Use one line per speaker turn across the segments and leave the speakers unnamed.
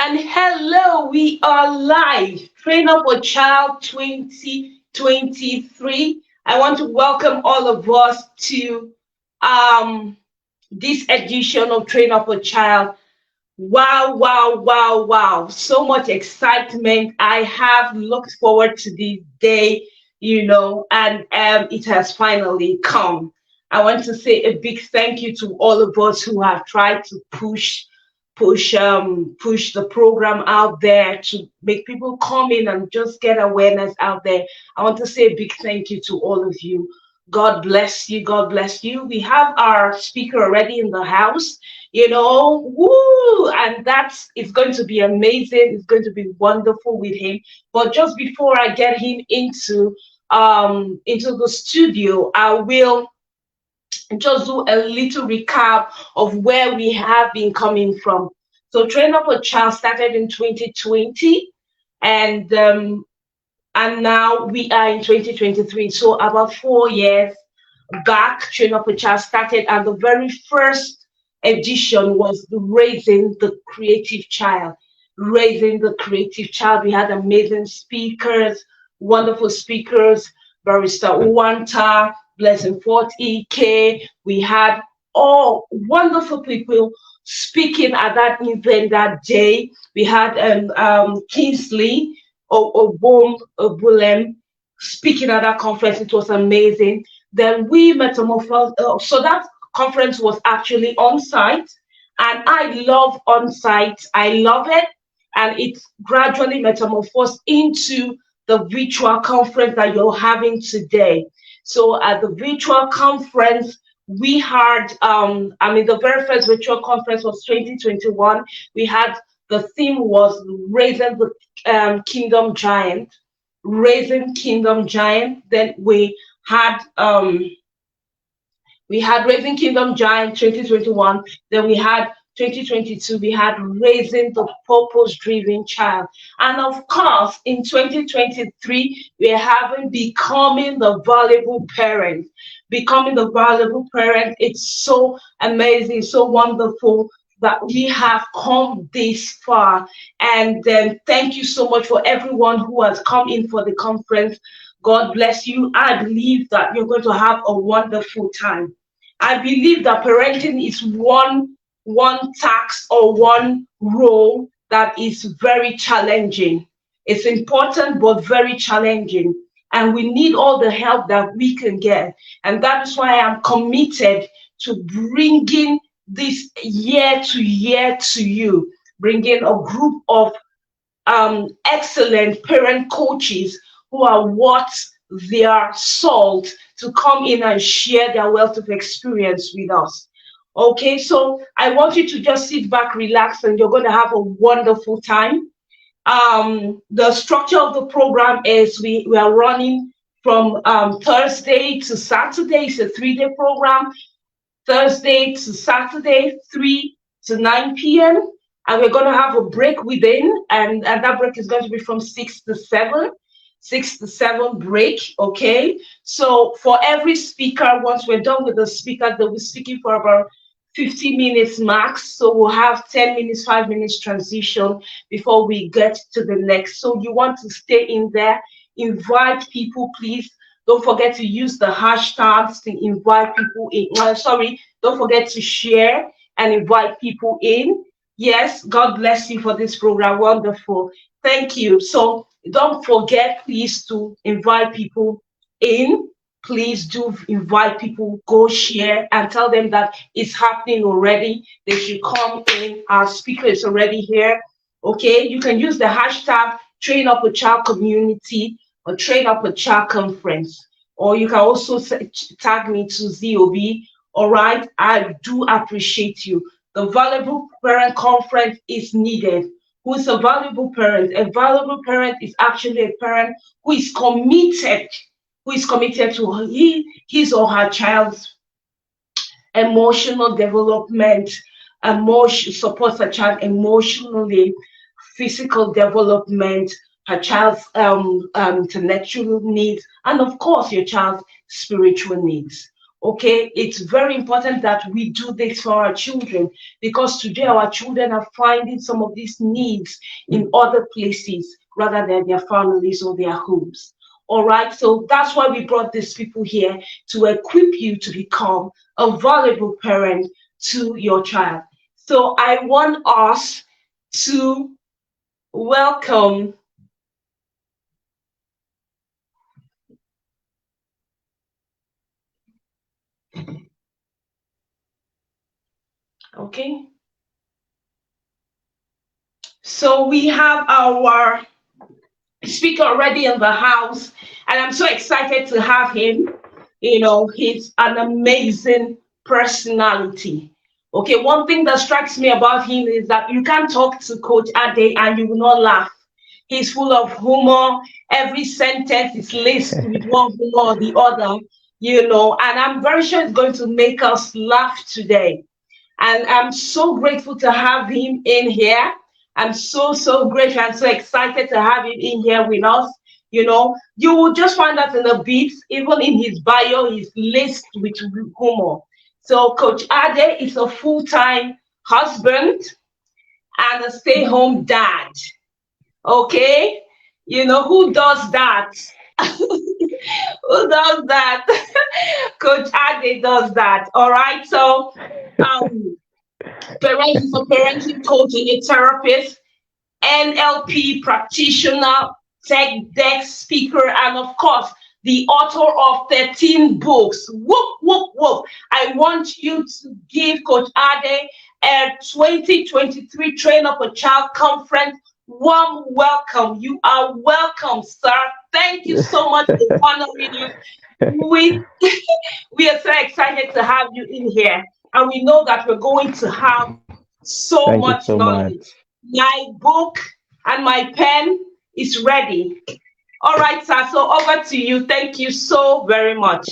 And hello, we are live. Train Up a Child 2023. I want to welcome all of us to um, this edition of Train Up a Child. Wow, wow, wow, wow. So much excitement. I have looked forward to this day, and it has finally come. I want to say a big thank you to all of us who have tried to push the program out there to make people come in and just get awareness out there. I want to say a big thank you to all of you. God bless you. God bless you. We have our speaker already in the house, woo, and that's it's going to be amazing. It's going to be wonderful with him. But just before I get him into the studio, I will just do a little recap of where we have been coming from. So Train Up a Child started in 2020, and now we are in 2023. So about 4 years back, Train Up a Child started, and the very first edition was Raising the Creative Child. Raising the Creative Child. We had amazing speakers, wonderful speakers, Barrister Uwanta, Blessing Fort EK. We had all wonderful people speaking at that event that day. We had Kingsley Obum Obulem speaking at that conference. It was amazing. Then we metamorphosed. So that conference was actually on site, and I love on site. I love it, and it's gradually metamorphosed into the virtual conference that you're having today. So at the virtual conference, we had, the very first virtual conference was 2021. We had, the theme was Raising the Kingdom Giant, Raising Kingdom Giant. Then we had Raising Kingdom Giant 2021. Then we had 2022, we had Raising the Purpose-Driven Child. And of course, in 2023, we're having Becoming the Valuable Parent. Becoming the Valuable Parent. It's so amazing, so wonderful that we have come this far. And thank you so much for everyone who has come in for the conference. God bless you. I believe that you're going to have a wonderful time. I believe that parenting is one task or one role that is very challenging. It's important, but very challenging. And we need all the help that we can get. And that is why I'm committed to bringing this year to you, bringing a group of excellent parent coaches who are worth their salt to come in and share their wealth of experience with us. Okay, so I want you to just sit back, relax, and you're going to have a wonderful time. The structure of the program is we are running from Thursday to Saturday. It's a 3-day program. Thursday to Saturday, 3 to 9 p.m. And we're going to have a break within, and that break is going to be from 6 to 7. 6 to 7 break, okay? So for every speaker, once we're done with the speaker, they'll be speaking for about 50 minutes max. So we'll have 10 minutes, 5 minutes transition before we get to the next. So you want to stay in there, invite people, please. Don't forget to use the hashtags to invite people in. Don't forget to share and invite people in. Yes, God bless you for this program. Wonderful. Thank you. So don't forget, please, to invite people in. Please do invite people, go share and tell them that it's happening already. They should come in. Our speaker is already here. Okay, you can use the hashtag Train Up a Child Community or Train Up a Child Conference. Or you can also tag me to ZOB. All right, I do appreciate you. The Valuable Parent Conference is needed. Who is a valuable parent? A valuable parent is actually a parent who is committed to his or her child's emotional development, supports her child emotionally, physical development, her child's intellectual needs, and of course, your child's spiritual needs. Okay, it's very important that we do this for our children, because today our children are finding some of these needs in other places rather than their families or their homes. All right, so that's why we brought these people here, to equip you to become a valuable parent to your child. So I want us to welcome. Okay, so we have our speaker already in the house, and I'm so excited to have him. He's an amazing personality. Okay, one thing that strikes me about him is that you can't talk to Coach Ade and you will not laugh. He's full of humor. Every sentence is laced with one humor or the other, and I'm very sure it's going to make us laugh today. And I'm so grateful to have him in here. I'm so grateful and so excited to have him in here with us. You will just find that in a bit, even in his bio, he's laced with humor. So Coach Ade is a full-time husband and a stay-home dad. Okay? Who does that? Who does that? Coach Ade does that. All right. So um he's a parenting coach and a therapist, NLP practitioner, tech deck speaker, and of course, the author of 13 books. Whoop, whoop, whoop. I want you to give Coach Ade a 2023 Train Up a Child Conference warm welcome. You are welcome, sir. Thank you so much for honoring us. We, we are so excited to have you in here, and we know that we're going to have so
Thank you
much
so much.
knowledge. My book and my pen is ready. All right, sir. So over to you. Thank you so very much.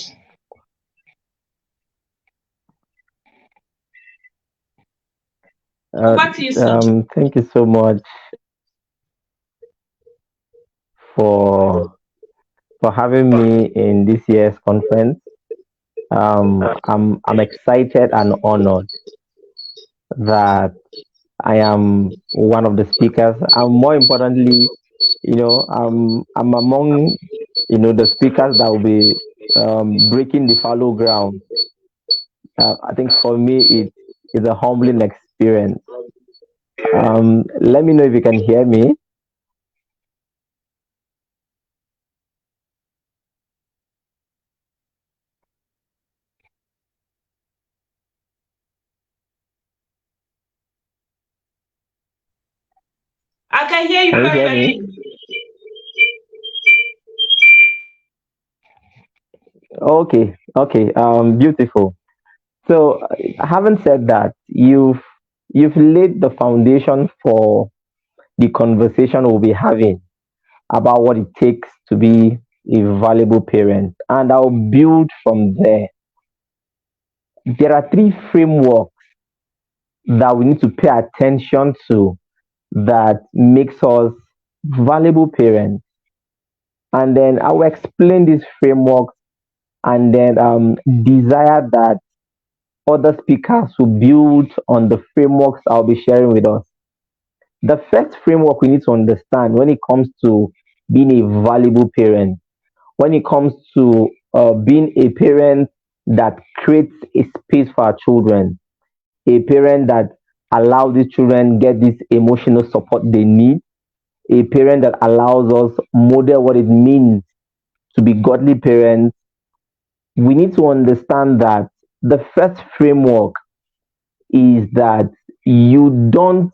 Uh,
Over to you, sir.
Thank you so much for having me in this year's conference. I'm excited and honored that I am one of the speakers, and more importantly, I'm among the speakers that will be breaking the fallow ground. I think for me it is a humbling experience. Let me know if you can hear me.
I can hear you
Can you hear me?
perfectly.
Okay, okay, beautiful. So, having said that, you've laid the foundation for the conversation we'll be having about what it takes to be a valuable parent, and I'll build from there. There are three frameworks that we need to pay attention to that makes us valuable parents, and then I will explain these frameworks, and then desire that other speakers will build on the frameworks I'll be sharing with us. The first framework we need to understand when it comes to being a valuable parent, when it comes to being a parent that creates a space for our children, a parent that allows these children get this emotional support they need, a parent that allows us model what it means to be godly parents. We need to understand that the first framework is that you don't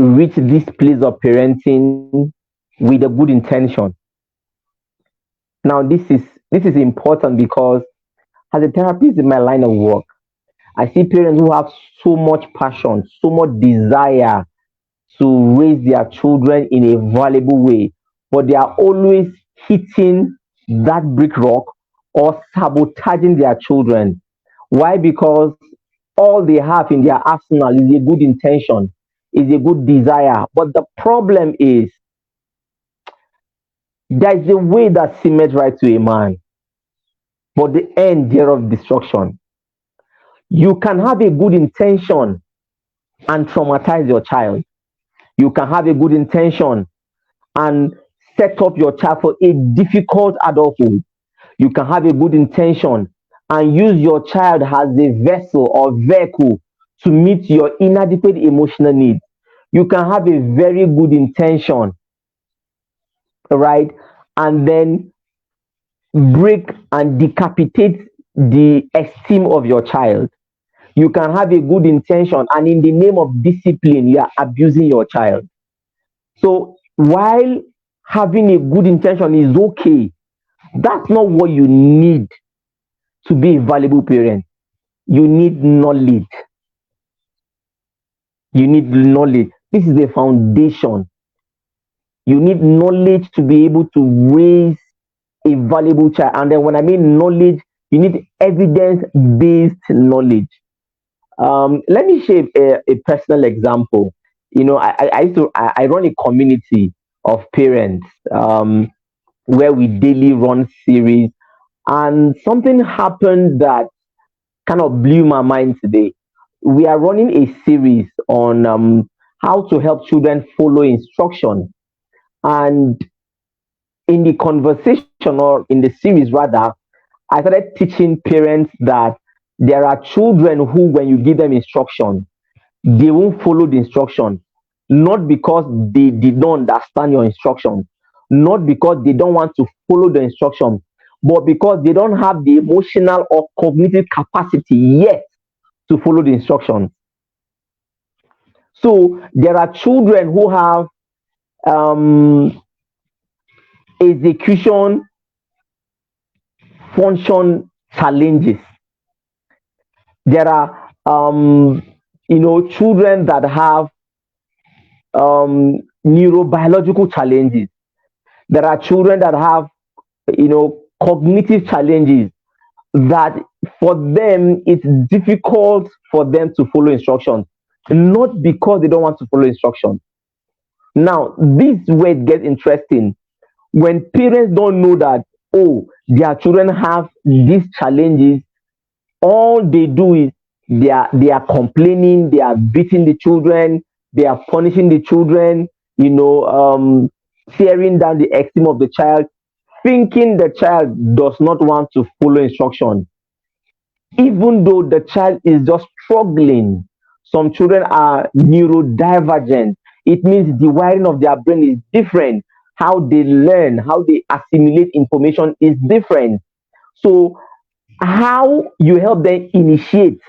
reach this place of parenting with a good intention. Now, this is important because as a therapist in my line of work, I see parents who have so much passion, so much desire to raise their children in a valuable way, but they are always hitting that brick rock or sabotaging their children. Why? Because all they have in their arsenal is a good intention, is a good desire. But the problem is there is a way that seems right to a man. but the end thereof destruction. You can have a good intention and traumatize your child. You can have a good intention and set up your child for a difficult adulthood. You can have a good intention and use your child as a vessel or vehicle to meet your inadequate emotional needs. You can have a very good intention, right? And then break and decapitate the esteem of your child. You can have a good intention, and in the name of discipline, you are abusing your child. So while having a good intention is okay, that's not what you need to be a valuable parent. You need knowledge. You need knowledge. This is a foundation. You need knowledge to be able to raise a valuable child. And then when I mean knowledge, you need evidence-based knowledge. Let me share a personal example. I run a community of parents where we daily run series, and something happened that kind of blew my mind today. We are running a series on how to help children follow instruction, and in the conversation, or in the series rather, I started teaching parents that there are children who, when you give them instruction, they won't follow the instruction, not because they did not understand your instruction, not because they don't want to follow the instruction, but because they don't have the emotional or cognitive capacity yet to follow the instruction. So there are children who have um, execution function challenges. There are children that have neurobiological challenges. There are children that have cognitive challenges, that for them it's difficult for them to follow instructions, not because they don't want to follow instructions. Now, this is where it gets interesting. When parents don't know that, oh, their children have these challenges, all they do is they are complaining, they are beating the children, they are punishing the children, tearing down the esteem of the child, thinking the child does not want to follow instruction, even though the child is just struggling. Some children are neurodivergent. It means the wiring of their brain is different. How they learn, how they assimilate information is different. So, how you help them initiate,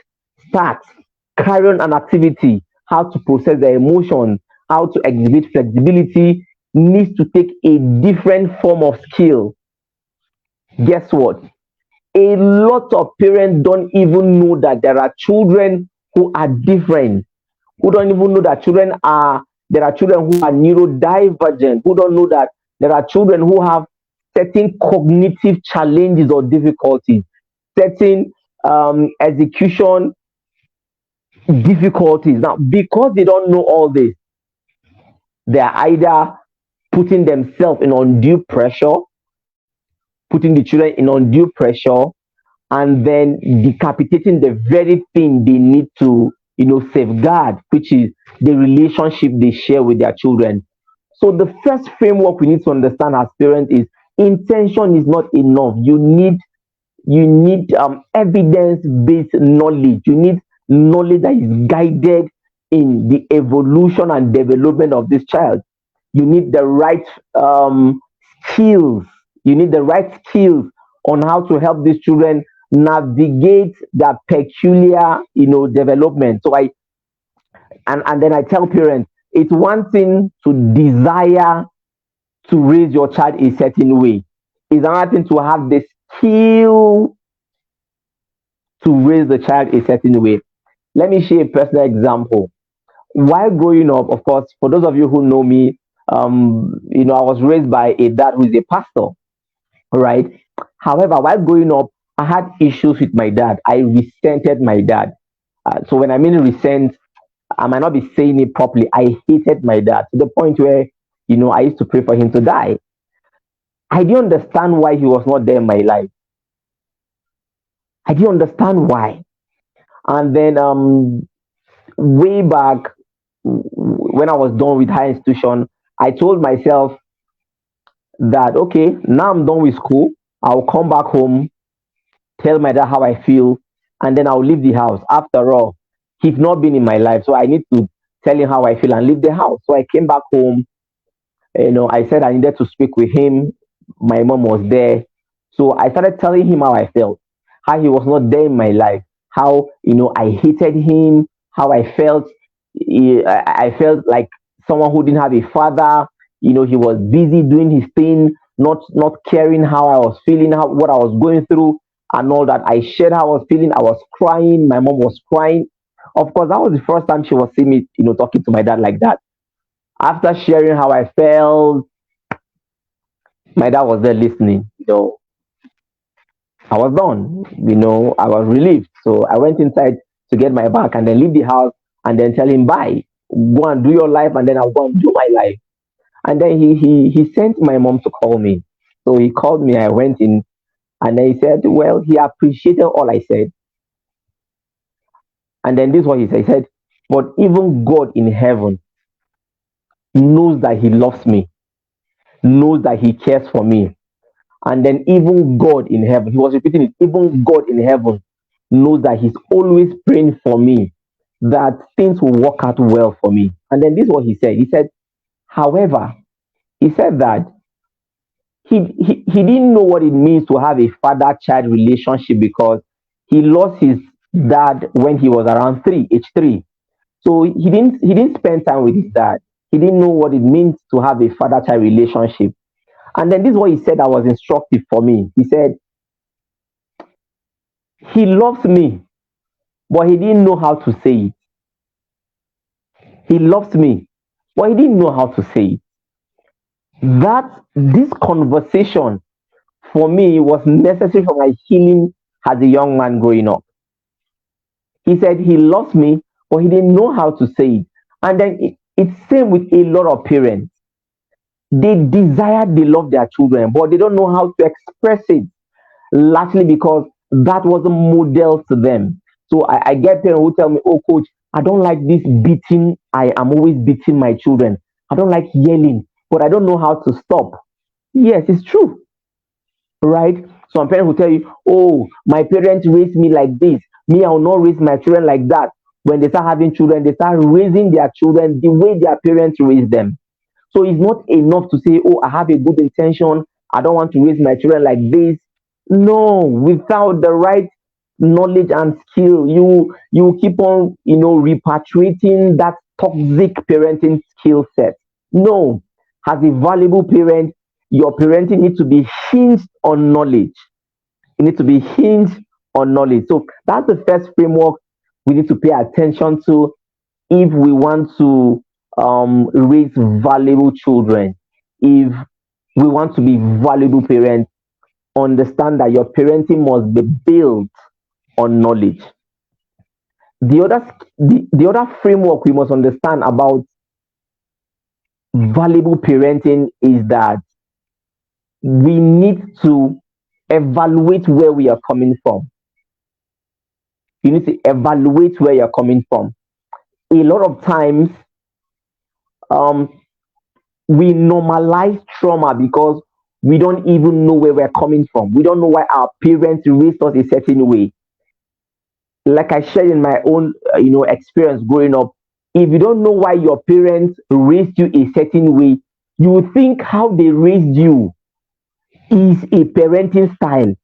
start, carry on an activity, how to process their emotions, how to exhibit flexibility needs to take a different form of skill. Guess what? A lot of parents don't even know that there are children who are different, who don't even know that there are children who are neurodivergent, who don't know that there are children who have certain cognitive challenges or difficulties, certain execution difficulties. Now, because they don't know all this, they are either putting themselves in undue pressure, putting the children in undue pressure, and then decapitating the very thing they need to, safeguard, which is the relationship they share with their children. So the first framework we need to understand as parents is intention is not enough. You need evidence-based knowledge. You need knowledge that is guided in the evolution and development of this child. You need the right skills. You need the right skills on how to help these children navigate their peculiar, development. So and then I tell parents, it's one thing to desire to raise your child a certain way. It's another thing to have the skill to raise the child a certain way. Let me share a personal example. While growing up, of course, for those of you who know me, I was raised by a dad who is a pastor, right? However, while growing up, I had issues with my dad. I resented my dad. So when I mean resent, I might not be saying it properly. I hated my dad to the point where, I used to pray for him to die. I didn't understand why he was not there in my life. I didn't understand why. And then way back when I was done with higher institution, I told myself that okay, now I'm done with school. I'll come back home, tell my dad how I feel, and then I'll leave the house. After all, he's not been in my life, so I need to tell him how I feel and leave the house. So I came back home. I said I needed to speak with him. My mom was there, so I started telling him how I felt, how he was not there in my life, how I hated him, how I felt. I felt like someone who didn't have a father. He was busy doing his thing, not caring how I was feeling, how what I was going through, and all that. I shared how I was feeling. I was crying. My mom was crying. Of course, that was the first time she was seeing me, talking to my dad like that. After sharing how I felt, my dad was there listening. I was done. I was relieved. So I went inside to get my bag and then leave the house and then tell him bye. Go and do your life and then I'll go and do my life. And then he sent my mom to call me. So he called me. I went in and then he said, well, he appreciated all I said. And then this is what he said. He said, but even God in heaven knows that he loves me, knows that he cares for me. And then even God in heaven, he was repeating it, even God in heaven knows that he's always praying for me, that things will work out well for me. And then this is what he said. He said, however, he said that he didn't know what it means to have a father-child relationship because he lost his dad when he was around age 3. So he didn't spend time with his dad. He didn't know what it means to have a father-child relationship. And then this is what he said that was instructive for me. He said, he loves me, but he didn't know how to say it. He loves me, but he didn't know how to say it. This conversation for me was necessary for my healing as a young man growing up. He said he loves me, but he didn't know how to say it. And then it's same with a lot of parents. They desire, they love their children, but they don't know how to express it. Largely because that was a model to them. So I get parents who tell me, oh, coach, I don't like this beating. I am always beating my children. I don't like yelling, but I don't know how to stop. Yes, it's true. Right? Some parents will tell you, oh, my parents raised me like this. Me, I will not raise my children like that. When they start having children, they start raising their children the way their parents raised them. So it's not enough to say, oh, I have a good intention. I don't want to raise my children like this. No, without the right knowledge and skill, you keep on, repatriating that toxic parenting skill set. No, as a valuable parent, your parenting needs to be hinged on knowledge. It needs to be hinged on knowledge. So that's the first framework we need to pay attention to if we want to raise valuable children. If we want to be valuable parents, understand that your parenting must be built on knowledge. The other framework we must understand about valuable parenting is that we need to evaluate where we are coming from. You need to evaluate where you're coming from. A lot of times, we normalize trauma because we don't even know where we're coming from. We don't know why our parents raised us a certain way. Like I shared in my own, experience growing up, if you don't know why your parents raised you a certain way, you will think how they raised you is a parenting style,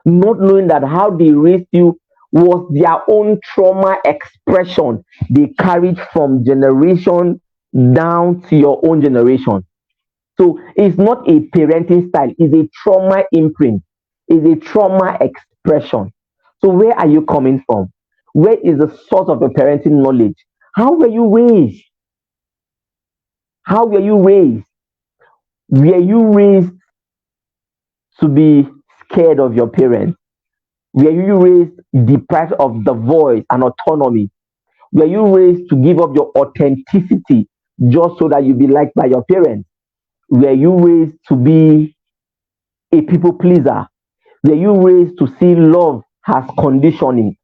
not knowing that how they raised you was their own trauma expression they carried from generation down to your own generation. So it's not a parenting style, it's a trauma imprint, it's a trauma expression. So where are you coming from? Where is the source of the parenting knowledge? How were you raised? How were you raised? Were you raised to be scared of your parents? Were you raised deprived of the voice and autonomy? Were you raised to give up your authenticity just so that you be liked by your parents? Were you raised to be a people pleaser? Were you raised to see love has conditional,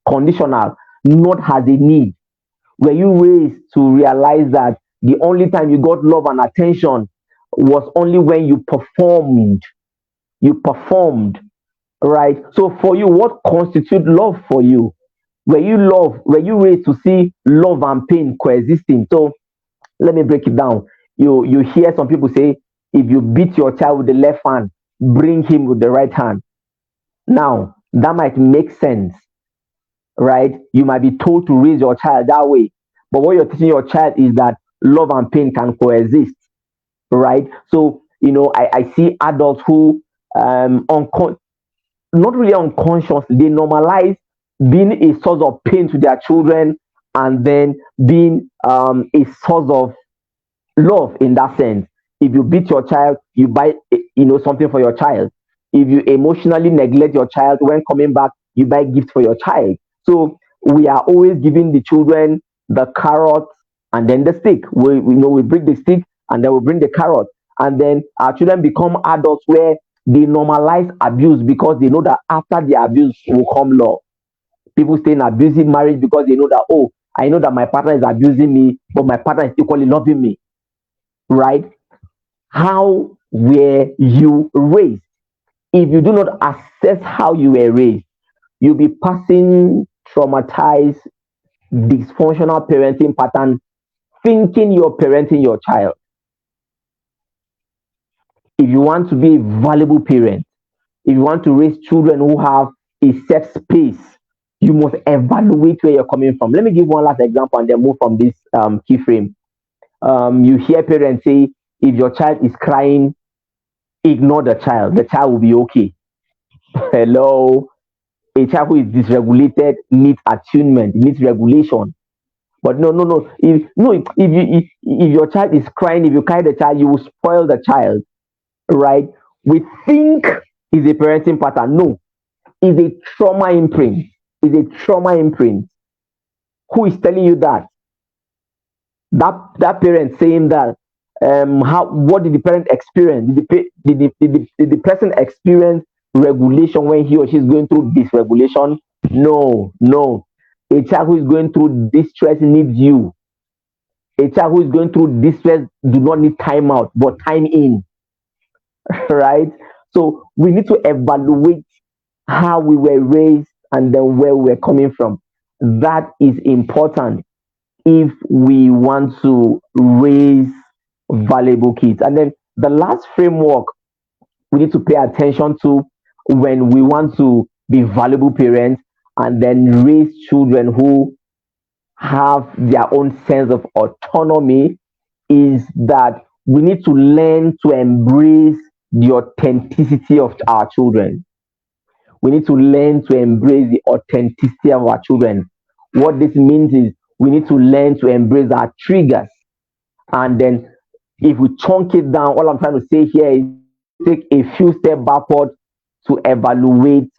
not has a need? Were you raised to realize that the only time you got love and attention was only when you performed? You performed, right? So for you, what constitutes love for you? Were you raised to see love and pain coexisting? So let me break it down. You hear some people say, if you beat your child with the left hand, bring him with the right hand. Now that might make sense, right? You might be told to raise your child that way, but what you're teaching your child is that love and pain can coexist, right? So I see adults who not really unconsciously, they normalize being a source of pain to their children, and then being a source of love in that sense. If you beat your child, you buy something for your child. If you emotionally neglect your child, when coming back, you buy gift for your child. So we are always giving the children the carrot and then the stick. We bring the stick and then we bring the carrot, and then our children become adults where they normalize abuse because they know that after the abuse will come love. People stay in abusive marriage because they know that, oh, I know that my partner is abusing me, but my partner is equally loving me, right? How were you raised? If you do not assess how you were raised, you'll be passing traumatized, dysfunctional parenting pattern, thinking you're parenting your child. If you want to be a valuable parent, if you want to raise children who have a safe space, you must evaluate where you're coming from. Let me give one last example and then move from this key frame. You hear parents say, if your child is crying, ignore the child will be okay. Hello, a child who is dysregulated needs attunement, needs regulation. But no. If your child is crying, if you carry the child, you will spoil the child, right? We think is a parenting pattern. No, is a trauma imprint. Is a trauma imprint. Who is telling you that? That parent saying that, what did the parent experience? Did the person experience regulation when he or she is going through dysregulation? No. A child who is going through distress needs you. A child who is going through distress do not need time out, but time in. Right? So we need to evaluate how we were raised and then where we're coming from. That is important if we want to raise valuable kids. And then the last framework we need to pay attention to when we want to be valuable parents and then raise children who have their own sense of autonomy is that we need to learn to embrace the authenticity of our children. We need to learn to embrace the authenticity of our children. What this means is we need to learn to embrace our triggers. And then if we chunk it down, all I'm trying to say here is take a few steps backward to evaluate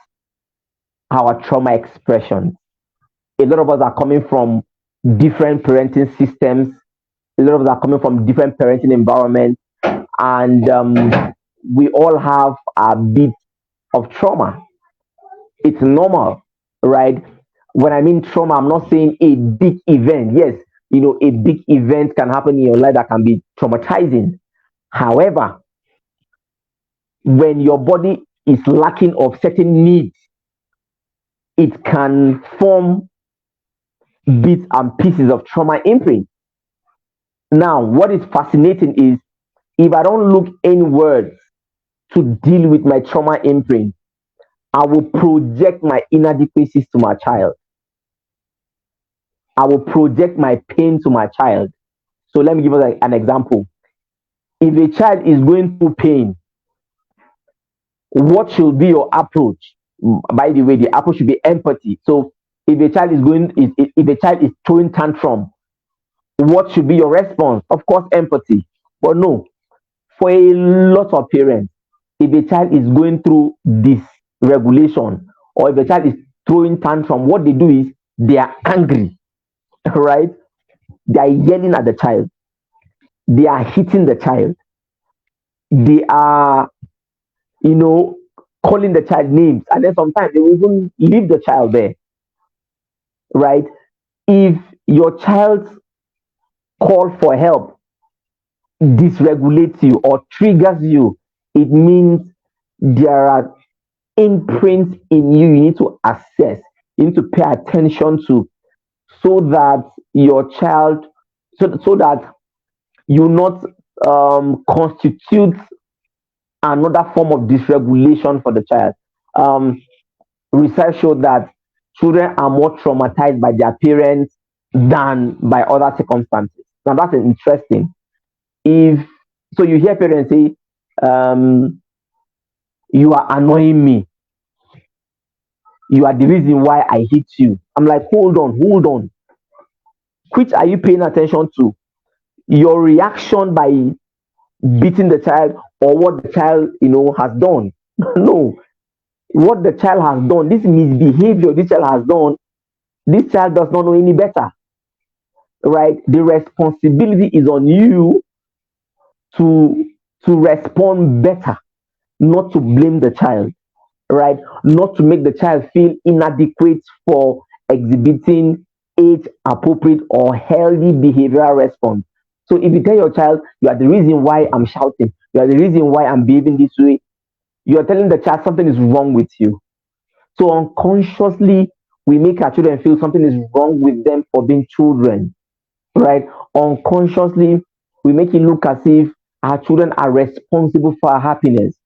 our trauma expressions. A lot of us are coming from different parenting systems. A lot of us are coming from different parenting environments. And we all have a bit of trauma. It's normal, right? When I mean trauma, I'm not saying a big event. Yes, a big event can happen in your life that can be traumatizing. However, when your body is lacking of certain needs, it can form bits and pieces of trauma imprint. Now, what is fascinating is if I don't look inwards to deal with my trauma imprint, I will project my inadequacies to my child. I will project my pain to my child. So let me give us an example. If a child is going through pain, what should be your approach? By the way, the approach should be empathy. So if a child is throwing tantrum, what should be your response? Of course, empathy. But no, for a lot of parents, if a child is going through this regulation or if a child is throwing tantrum, what they do is they are angry, right? They are yelling at the child. They are hitting the child. They are, calling the child names, and then sometimes they will even leave the child there, right? If your child's call for help dysregulates you or triggers you, it means there are imprints in you you need to assess, you need to pay attention to, so that your child, so that you not constitute another form of dysregulation for the child. Um, Research showed that children are more traumatized by their parents than by other circumstances. Now that's interesting. If so, you hear parents say, um, "You are annoying me. You are the reason why I hit you." I'm like, hold on, hold on. Which are you paying attention to? Your reaction by beating the child, or what the child has done? No, what the child has done, this misbehavior this child has done, this child does not know any better, right? The responsibility is on you to respond better, not to blame the child, right? Not to make the child feel inadequate for exhibiting age appropriate or healthy behavioral response. So if you tell your child, you are the reason why I'm shouting, you are the reason why I'm behaving this way, you are telling the child something is wrong with you. So unconsciously, we make our children feel something is wrong with them for being children, right? Unconsciously, we make it look as if our children are responsible for our happiness.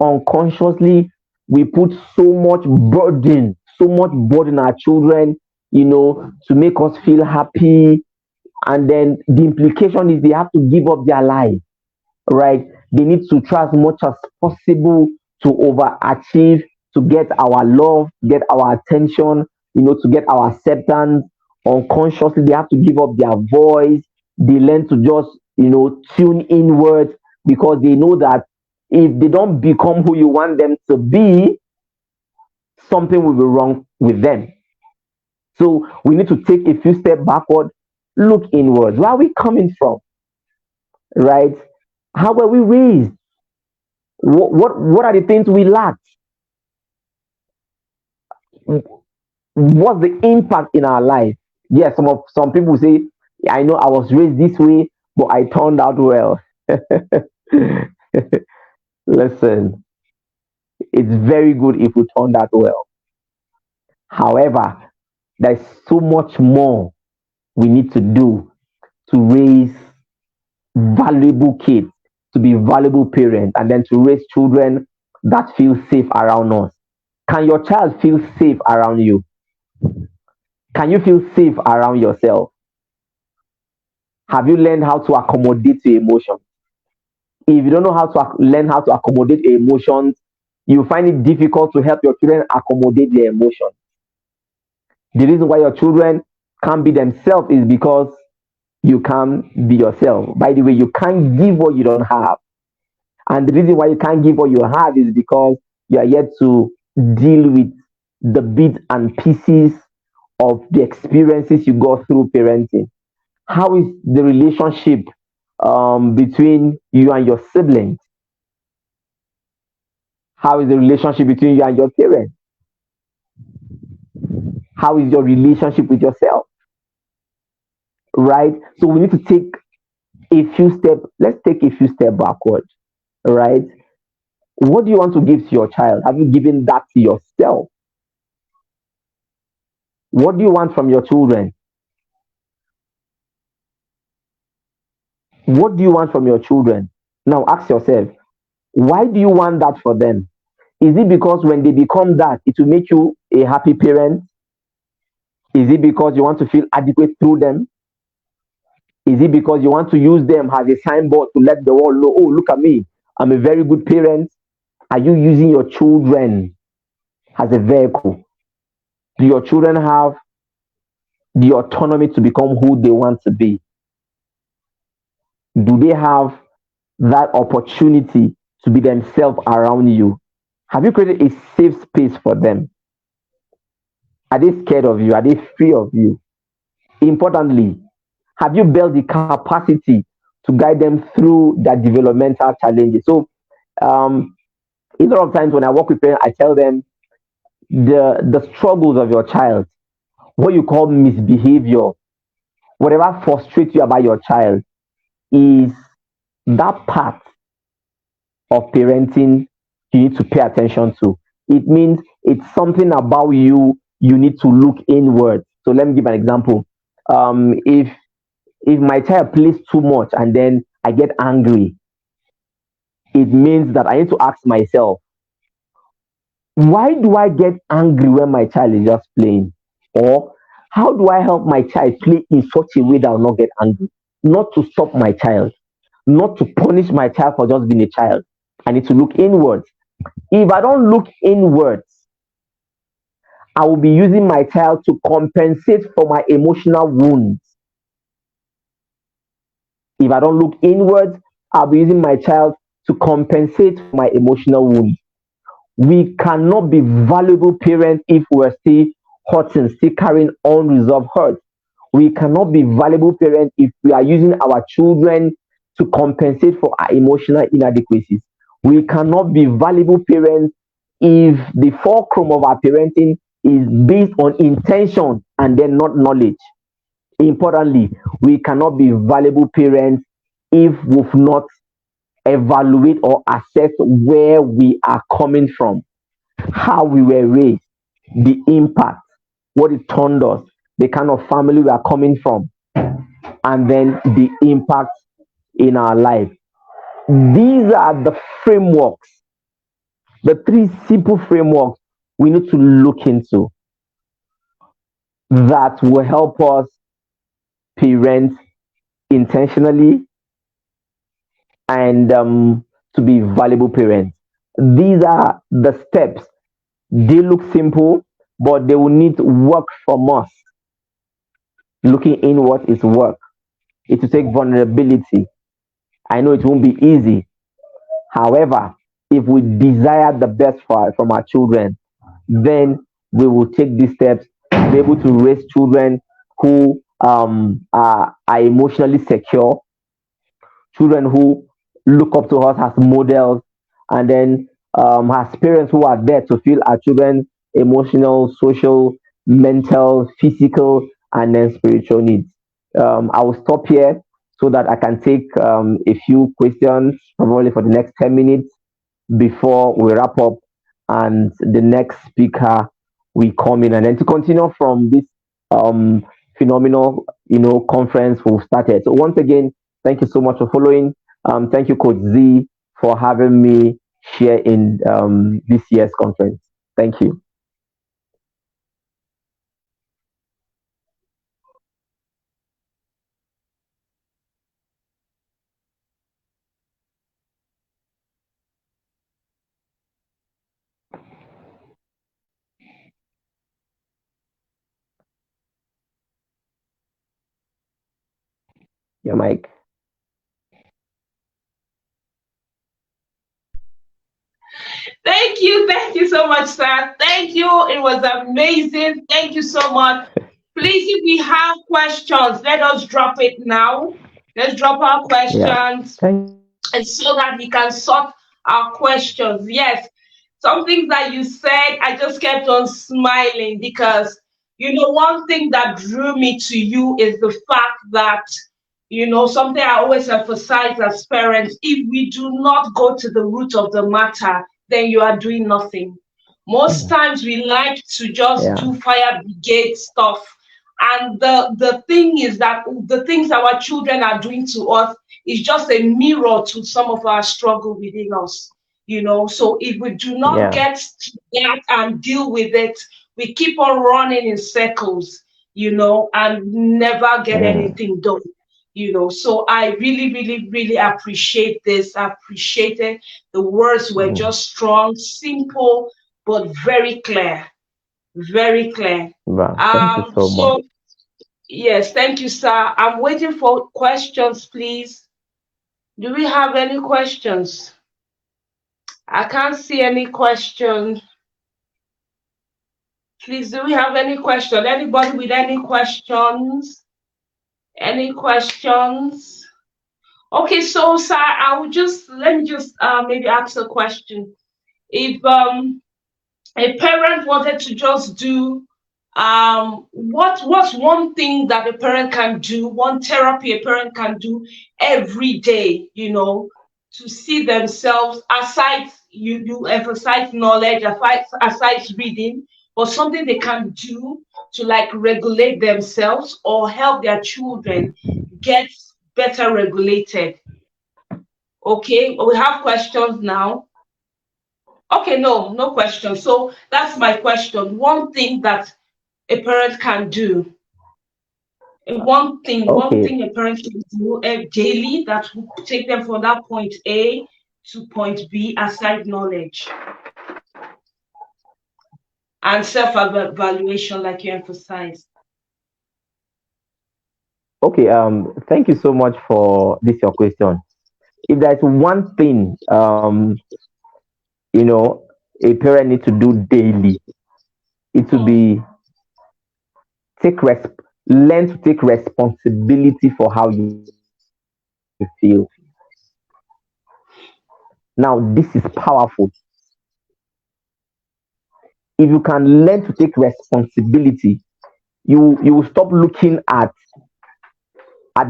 Unconsciously, we put so much burden on our children, to make us feel happy. And then the implication is they have to give up their life, right? They need to try as much as possible to overachieve, to get our love, get our attention, to get our acceptance. Unconsciously, they have to give up their voice. They learn to just, tune inwards, because they know that if they don't become who you want them to be, something will be wrong with them. So we need to take a few steps backward, look inwards. Where are we coming from, right? How were we raised? What are the things we lack? What's the impact in our life? Yes, some people say, I know I was raised this way, but I turned out well. Listen, it's very good if we turn out well. However, there's so much more we need to do to raise valuable kids, to be valuable parents, and then to raise children that feel safe around us. Can your child feel safe around you? Can you feel safe around yourself? Have you learned how to accommodate your emotions? If you don't know how to learn how to accommodate your emotions, you find it difficult to help your children accommodate their emotions. The reason why your children can't be themselves is because you can't be yourself. By the way, you can't give what you don't have. And the reason why you can't give what you have is because you are yet to deal with the bits and pieces of the experiences you go through parenting. How is the relationship between you and your siblings? How is the relationship between you and your parents? How is your relationship with yourself? Right? So we need to take a few steps. Let's take a few steps backward. Right? What do you want to give to your child? Have you given that to yourself? What do you want from your children? What do you want from your children? Now ask yourself, why do you want that for them? Is it because when they become that, it will make you a happy parent? Is it because you want to feel adequate through them? Is it because you want to use them as a signboard to let the world know, oh, look at me, I'm a very good parent? Are you using your children as a vehicle? Do your children have the autonomy to become who they want to be? Do they have that opportunity to be themselves around you? Have you created a safe space for them? Are they scared of you? Are they free of you? Importantly, have you built the capacity to guide them through their developmental challenges? So, A lot of times when I work with parents, I tell them the struggles of your child, what you call misbehavior, whatever frustrates you about your child, is that part of parenting you need to pay attention to. It means it's something about you need to look inward. So let me give an example. If my child plays too much and then I get angry, it means that I need to ask myself, why do I get angry when my child is just playing? Or how do I help my child play in such a way that I will not get angry? Not to stop my child, not to punish my child for just being a child. I need to look inwards. If I don't look inwards, I will be using my child to compensate for my emotional wounds. If I don't look inwards, I'll be using my child to compensate for my emotional wounds. We cannot be valuable parents if we're still hurting, still carrying unresolved hurt. We cannot be valuable parents if we are using our children to compensate for our emotional inadequacies. We cannot be valuable parents if the fulcrum of our parenting is based on intention and then not knowledge. Importantly, we cannot be valuable parents if we've not evaluate or assess where we are coming from, how we were raised, the impact, what it turned us, the kind of family we are coming from, and then the impact in our life. These are the frameworks, the three simple frameworks we need to look into that will help us parent intentionally and to be valuable parents. These are the steps. They look simple, but they will need work from us. Looking inward is work. It will take vulnerability. I know it won't be easy. However, if we desire the best from our children, then we will take these steps, be able to raise children who are emotionally secure, children who look up to us as models, and then as parents who are there to feel our children emotional, social, mental, physical, and then spiritual needs. I will stop here so that I can take a few questions, probably for the next 10 minutes before we wrap up and the next speaker we come in. And then to continue from this phenomenal, conference we've started. So once again, thank you so much for following. Thank you, Coach Z, for having me share in this year's conference. Thank you. Your mic.
Thank you so much, sir. Thank you. It was amazing. Thank you so much. Please, if we have questions, let us drop it now. Let's drop our
Yeah.
questions,
Thank
and so that we can sort our questions. Yes, some things that you said, I just kept on smiling because, one thing that drew me to you is the fact that, something I always emphasize as parents, if we do not go to the root of the matter, then you are doing nothing. Most times we like to just
yeah.
do fire brigade stuff. And the thing is that the things our children are doing to us is just a mirror to some of our struggle within us. So if we do not
Yeah.
get to that and deal with it, we keep on running in circles, and never get
Mm.
anything done. So I really, really, really appreciate this. I appreciate it. The words were
Mm.
just strong, simple, but very clear. Very clear.
Wow. Thank you so much.
So yes, thank you, sir. I'm waiting for questions, please. Do we have any questions? I can't see any question. Please, do we have any question? Anybody with any questions? Any questions? Okay, so sir, let me just maybe ask a question. if a parent wanted to just do what's one thing that a parent can do, one therapy a parent can do every day, to see themselves, aside you emphasize knowledge, aside reading, but something they can do to like regulate themselves or help their children get better regulated. Okay, we have questions now. Okay, no question. So that's my question. One thing that a parent can do, one
Okay,
thing a parent can do daily that will take them from that point A to point B, aside knowledge and self-evaluation, like you emphasized.
okay. Thank you so much for this your question. If there's one thing, you know, a parent need to do daily, it will
Hmm.
be learn to take responsibility for how you feel. Now, this is powerful. If you can learn to take responsibility, you will stop looking at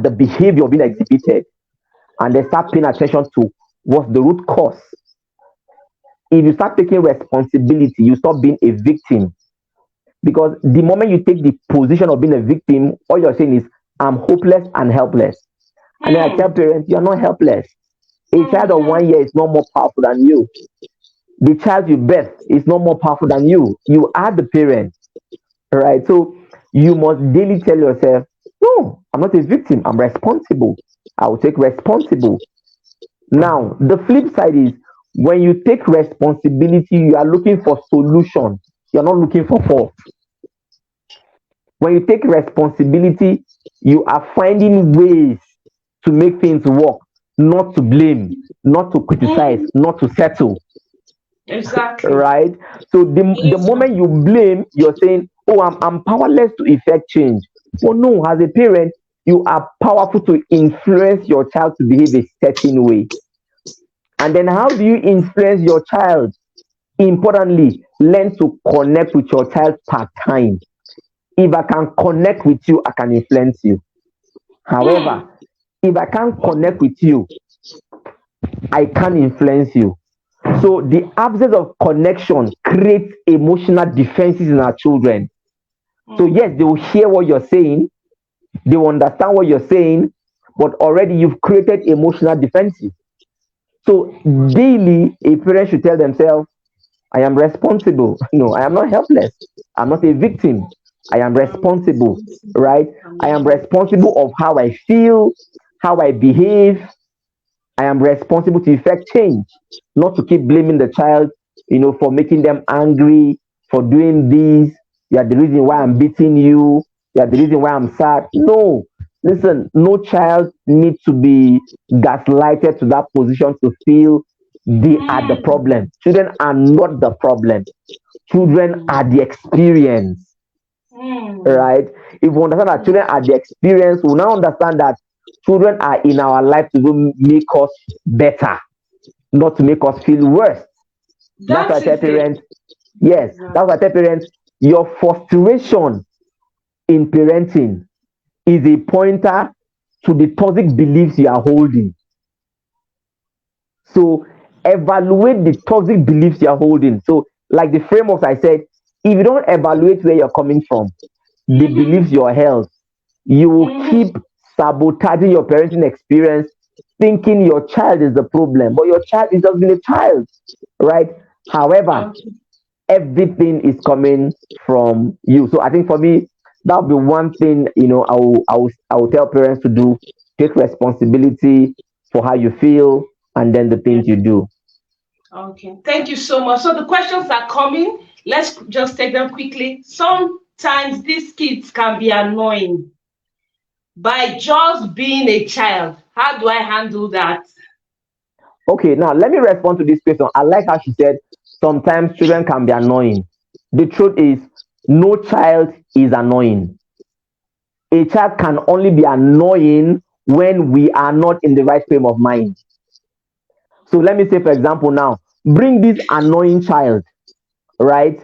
the behavior being exhibited and then start paying attention to what's the root cause. If you start taking responsibility, you stop being a victim. Because the moment you take the position of being a victim, all you're saying is, I'm hopeless and helpless. And then I tell
Hmm.
parents, you're not helpless. A child of
Hmm.
1 year is not more powerful than you. The child you birth is not more powerful than you. You are the parent, right? So you must daily tell yourself, no, I'm not a victim. I'm responsible. I will take responsible. Now, the flip side is when you take responsibility, you are looking for solution. You're not looking for fault. When you take responsibility, you are finding ways to make things work, not to blame, not to criticize,
Hmm.
not to settle,
Exactly.
right? So the
Yes, ma'am.
moment you blame, you're saying, oh, I'm powerless to effect change. Well, no, as a parent, you are powerful to influence your child to behave a certain way. And then how do you influence your child? Importantly, learn to connect with your child part time. If I can connect with you, I can influence you.
Hmm.
However, if I can't
Okay.
connect with you, I can influence you. So the absence of connection creates emotional defenses in our children. So
Hmm.
yes, they will hear what you're saying, they will understand what you're saying, but already you've created emotional defenses. So daily, a parent should tell themselves, I am responsible. No, I am not helpless. I'm not a victim. I am responsible,
Responsible.
right?
I'm
I am
responsible.
responsible of how I feel, how I behave. I am responsible to effect change, not to keep blaming the child, for making them angry, for doing this. You are the reason why I'm beating you. You are the reason why I'm sad. No, listen, no child needs to be gaslighted to that position to feel they are the
Hmm.
problem. Children are not the problem. Children
Hmm.
are the experience,
Hmm.
right? If we understand that
Hmm.
children are the experience, we now understand that children are in our life to make us better, not to make us feel worse. That's why I
That
tell
is it.
parents, yes, that's why I
Exactly.
tell parents, your frustration in parenting is a pointer to the toxic beliefs you are holding. So evaluate the toxic beliefs you are holding. So, like the frameworks I said, if you don't evaluate where you're coming from, the
Mm-hmm.
beliefs you held, you will
Mm-hmm.
keep sabotaging your parenting experience, thinking your child is the problem, but your child is just being a child, right? However,
Okay.
everything is coming from you. So I think for me, that would be one thing, I will tell parents to do: take responsibility for how you feel and then the things
Yes.
you do.
Okay. Thank you so much. So the questions are coming. Let's just take them quickly. Sometimes these kids can be annoying by just being a child. How do I handle that?
Okay, now let me respond to this question. I like how she said sometimes children can be annoying. The truth is, no child is annoying. A child can only be annoying when we are not in the right frame of mind. So let me say, for example, now, bring this annoying child, right?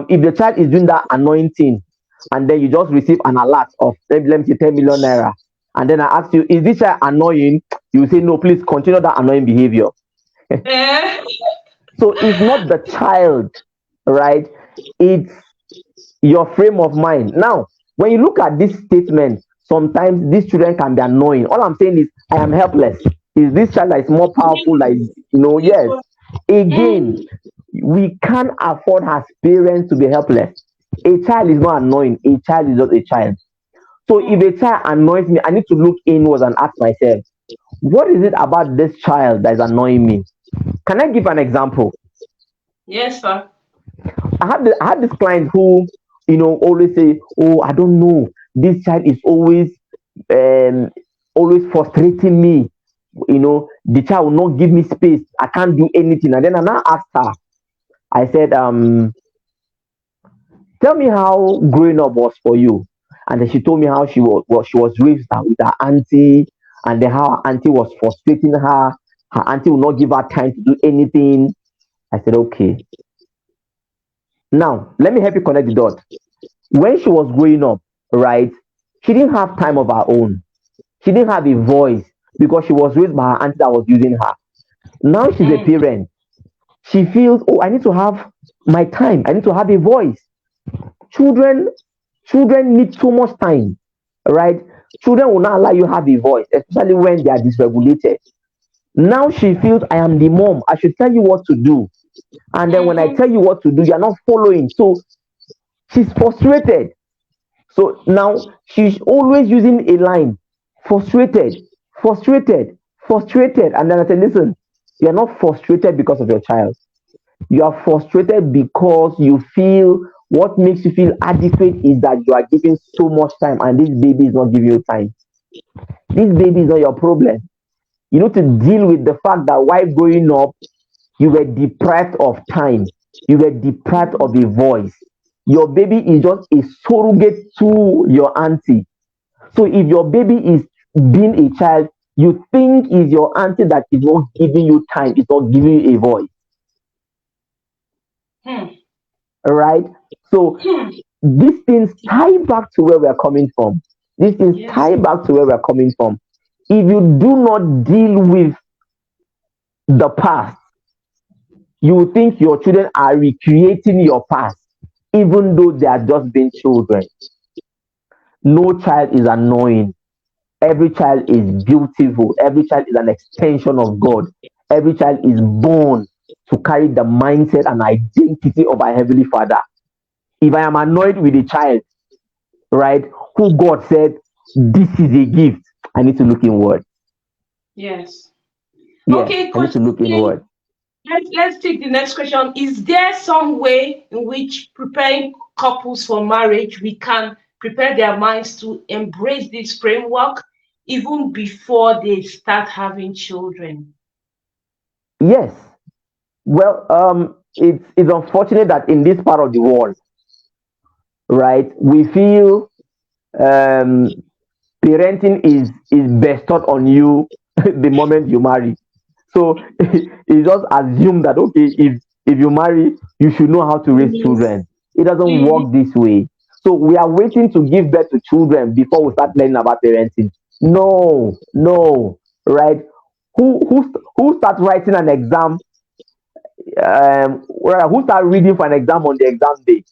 If the child is doing that annoying thing, and then you just receive an alert of, let me say, 10 million naira, and then I ask you, is this child annoying? You say, no, please continue that annoying behavior.
Eh?
So it's not the child, right? It's your frame of mind. Now, when you look at this statement, sometimes these children can be annoying. All I'm saying is, I am helpless. Is this child that is more powerful? Like, yes. Again,
Mm.
we can't afford as parents to be helpless. A child is not annoying. A child is just a child. So if a child annoys me, I need to look inwards and ask myself, what is it about this child that is annoying me? Can I give an example?
Yes, sir.
I had this client who, always say, "Oh, I don't know. This child is um, always frustrating me. The child will not give me space. I can't do anything." And then I now asked her. I said, "Tell me how growing up was for you." And then she told me how she was raised with her auntie, and then how her auntie was frustrating her. Her auntie will not give her time to do anything. I said, "Okay, now let me help you connect the dot." When she was growing up, right, she didn't have time of her own. She didn't have a voice because she was raised by her auntie that was using her. Now she's a
Mm.
parent. She feels, oh, I need to have my time. I need to have a voice. Children, children need so much time, right? Children will not allow you have a voice, especially when they are dysregulated. Now she feels I am the mom. I should tell you what to do. And then when I
Mm-hmm.
tell you what to do, you're not following. So she's frustrated. So now she's always using a line, frustrated, frustrated, frustrated. And then I said, listen, you're not frustrated because of your child. You are frustrated because you feel what makes you feel adequate is that you are giving so much time and this baby is not giving you time. This baby is not your problem. You need to deal with the fact that while growing up, you were deprived of time, you were deprived of a voice. Your baby is just a surrogate to your auntie. So if your baby is being a child, you think is your auntie that is not giving you time, is not giving you a voice,
Hmm.
right? So
Hmm.
these things tie back to where we are coming from. These things
Yes.
tie back to where we are coming from. If you do not deal with the past, you will think your children are recreating your past, even though they are just being children. No child is annoying. Every child is beautiful. Every child is an extension of God. Every child is born to carry the mindset and identity of our Heavenly Father. If I am annoyed with a child, right, who God said, this is a gift, I need to look inward.
Yes.
Yes,
Okay,
I need
Coach.
to look inward.
Let's take the next question. Is there some way in which preparing couples for marriage we can prepare their minds to embrace this framework even before they start having children?
Yes. Well, it's unfortunate that in this part of the world, right, we feel um, parenting is bestowed on you the moment you marry. So it's just assumed that okay, if you marry, you should know how to raise
Yes.
children. It doesn't
Mhm.
work this way. So we are waiting to give birth to children before we start learning about parenting. No, no, right? Who start writing an exam? Who start reading for an exam on the exam day?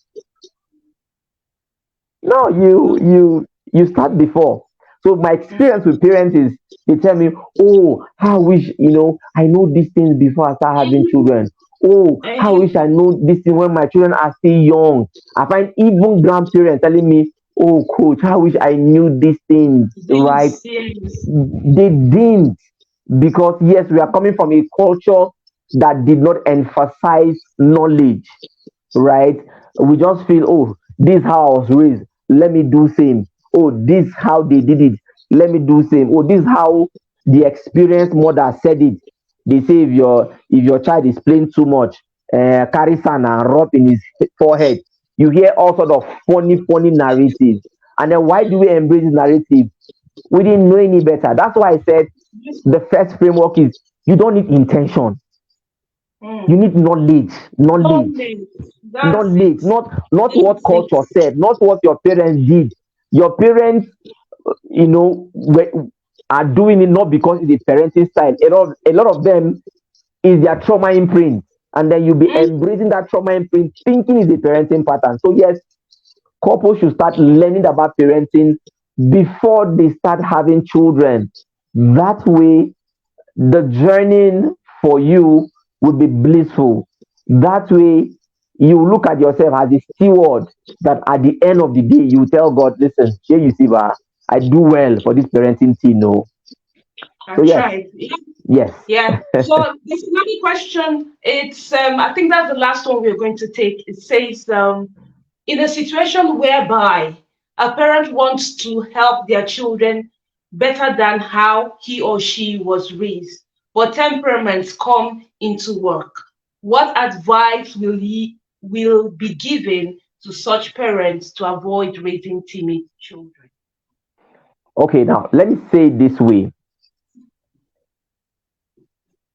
No, you start before. So my experience with parents is they tell me, oh, how I wish I know these things before I start having children. Oh, how I wish I know this thing when my children are still young. I find even grandparents telling me, oh, coach, how I wish I knew these things, right?
This, yes.
They didn't, because yes, we are coming from a culture that did not emphasize knowledge, right? We just feel, oh, this is how I was raised. Let me do same. Oh, this is how they did it. Let me do same. Oh, this is how the experienced mother said it. They say if your child is playing too much, carry sand and rub in his forehead. You hear all sort of funny narratives. And then why do we embrace this narrative? We didn't know any better. That's why I said
Yes.
the first framework is you don't need intention. You need knowledge,
Knowledge. That's it.
knowledge, not what
Basic.
culture said, not what your parents did. Your parents, you know, are doing it not because it's a parenting style. A lot of them is their trauma imprint, and then you'll be
Mm,
embracing that trauma imprint, thinking it's a parenting pattern. So yes, couples should start learning about parenting before they start having children. That way, the journey for you would be blissful. That way, you look at yourself as a steward that at the end of the day, you tell God, listen, here you see, I do well for this parenting team. No. So,
that's
yes,
right.
yes.
Yeah. So this another question. It's I think that's the last one we're going to take. It says in a situation whereby a parent wants to help their children better than how he or she was raised, but temperaments come into work. What advice will be given to such parents to avoid raising timid children?
Okay, now let me say it this way.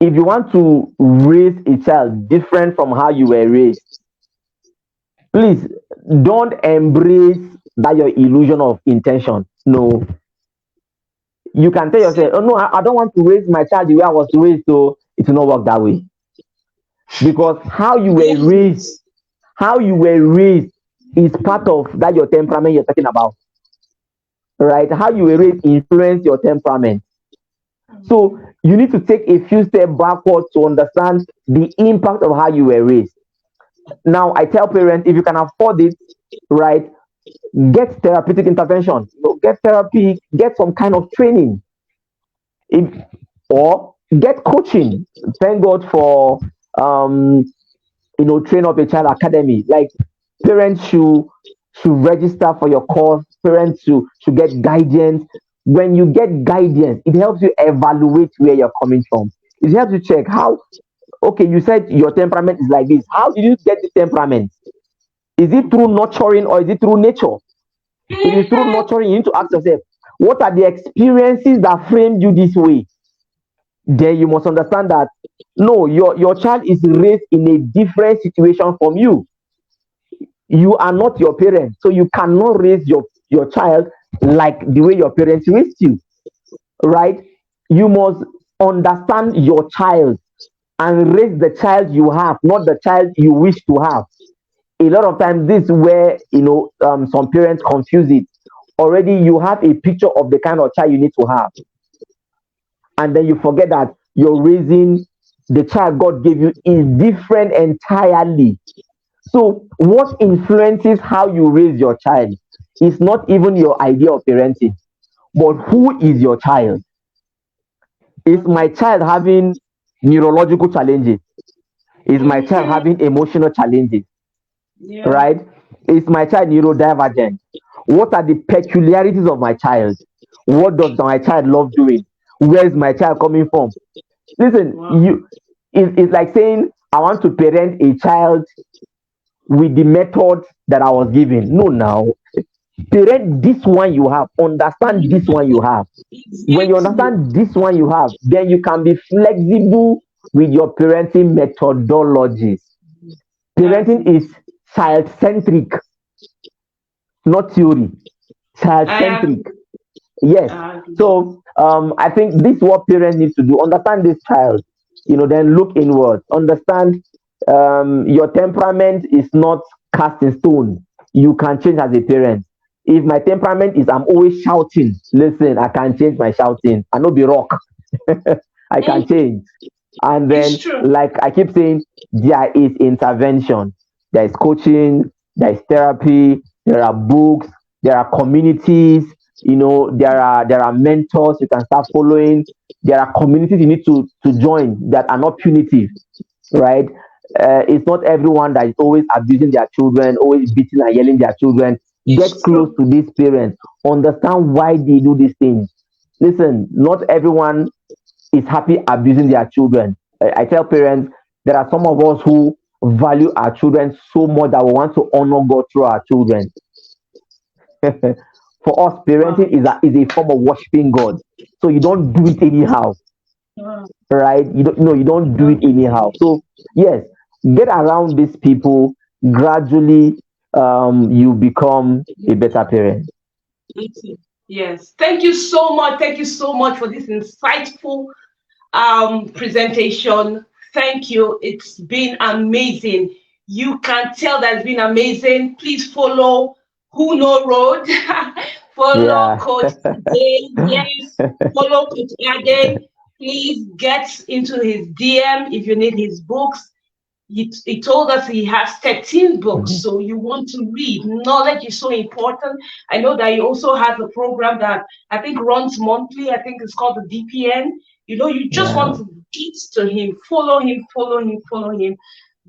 If you want to raise a child different from how you were raised, please don't embrace that your illusion of intention. No, you can tell yourself, oh no, I don't want to raise my child the way I was raised, so it will not work that way. Because how you were raised is part of that your temperament you're talking about. Right? How you were raised influence your temperament. So you need to take a few steps backward to understand the impact of how you were raised. Now I tell parents, if you can afford it, right, get therapeutic intervention. Get therapy, get some kind of training, if, or get coaching. Thank God for um train up a child academy. Like parents should register for your course. Parents should get guidance. When you get guidance, it helps you evaluate where you're coming from. It helps you check how. Okay, you said your temperament is like this. How did you get the temperament? Is it through nurturing or is it through nature? If it's through nurturing, you need to ask yourself, what are the experiences that framed you this way? Then you must understand that no, your child is raised in a different situation from you. You are not your parent, so you cannot raise your child like the way your parents raised you, right? You must understand your child and raise the child you have, not the child you wish to have. A lot of times this is where some parents confuse it. Already you have a picture of the kind of child you need to have, and then you forget that you're raising the child God gave you is different entirely. So what influences how you raise your child is not even your idea of parenting, but who is your child? Is my child having neurological challenges? Is my child having emotional challenges?
Yeah.
Right? Is my child neurodivergent? What are the peculiarities of my child? What does my child love doing? Where is my child coming from? Listen,
Wow.
it's like saying I want to parent a child with the method that I was given. No, now parent this one you have, understand this one you have. When you
Exactly.
understand this one you have, then you can be flexible with your parenting methodologies.
That's
Parenting
it.
is child centric, not theory. Child
I
centric.
agree.
Yes.
I agree.
So I think this is what parents need to do. Understand this child, then look inward. Understand your temperament is not cast in stone. You can change as a parent. If my temperament is I'm always shouting, listen, I can change my shouting. I know be rock. I can
Mm,
change. And
it's
then,
true.
like I keep saying, there is intervention, there is coaching, there is therapy, there are books, there are communities, there are mentors you can start following. There are communities you need to join that are not punitive, right? It's not everyone that is always abusing their children, always beating and yelling their children. Get
It's
close
true.
to these parents, understand why they do these things. Listen, not everyone is happy abusing their children. I tell parents there are some of us who value our children so much that we want to honor God through our children. For us,
Wow.
parenting is a form of worshiping God. So you don't do it anyhow. right? You don't do it anyhow. So yes, get around these people. Gradually, you become a better parent.
Yes. Thank you so much. Thank you so much for this insightful presentation. Thank you. It's been amazing. You can tell that it's been amazing. Please follow Who Know Road. Follow
Yeah.
Coach Ade. Yes. Follow Coach Ade. Please get into his DM if you need his books. He told us he has 13 books,
Mhm.
so you want to read. Knowledge is so important. I know that he also has a program that I think runs monthly. I think it's called the DPN. You just want
Yeah.
to get to him, follow him, follow him, follow him.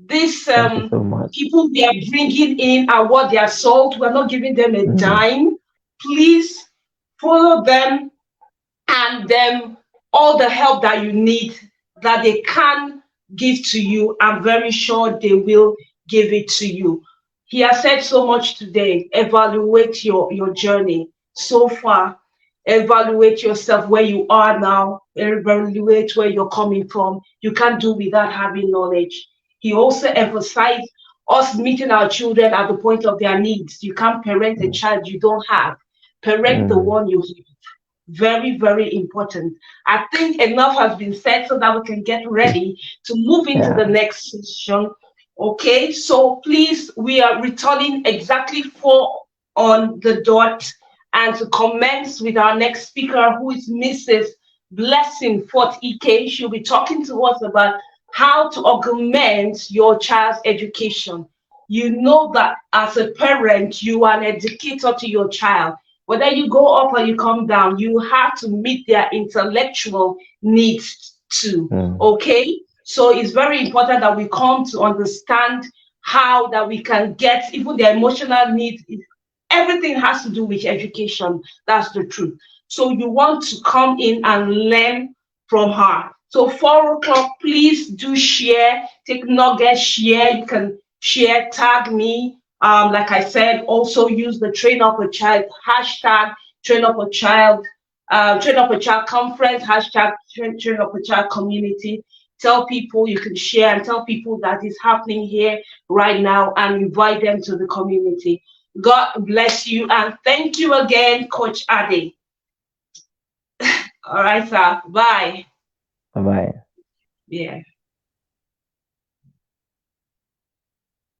These
Thank you so much.
people they are bringing in are what they are sold. We're not giving them a
Mhm.
dime. Please follow them and them all the help that you need that they can give to you. I'm very sure they will give it to you. He has said so much today. Evaluate your journey so far. Evaluate yourself where you are now. Evaluate where you're coming from. You can't do without having knowledge. He also emphasized us meeting our children at the point of their needs. You can't parent a
Mm.
child you don't have. Parent the
Mm.
one you have. Very, very important. I think enough has been said so that we can get ready to move into the
Yeah.
next session. Okay, so please, we are returning exactly 4 on the dot and to commence with our next speaker, who is Mrs. Blessing Fort Ike. She'll be talking to us about how to augment your child's education. You know that as a parent, you are an educator to your child. Whether you go up or you come down, you have to meet their intellectual needs too.
Mm.
Okay? So it's very important that we come to understand how that we can get even their emotional needs. Everything has to do with education. That's the truth. So you want to come in and learn from her. So 4 o'clock, please do share, take nuggets, share. You can share, tag me. Like I said, also use the Train Up a Child hashtag, Train Up a Child, Train Up a Child conference, hashtag Train Up a Child community. Tell people you can share and tell people that is happening here right now and invite them to the community. God bless you and thank you again, Coach Ade. All right, sir. Bye.
Bye bye.
Yeah.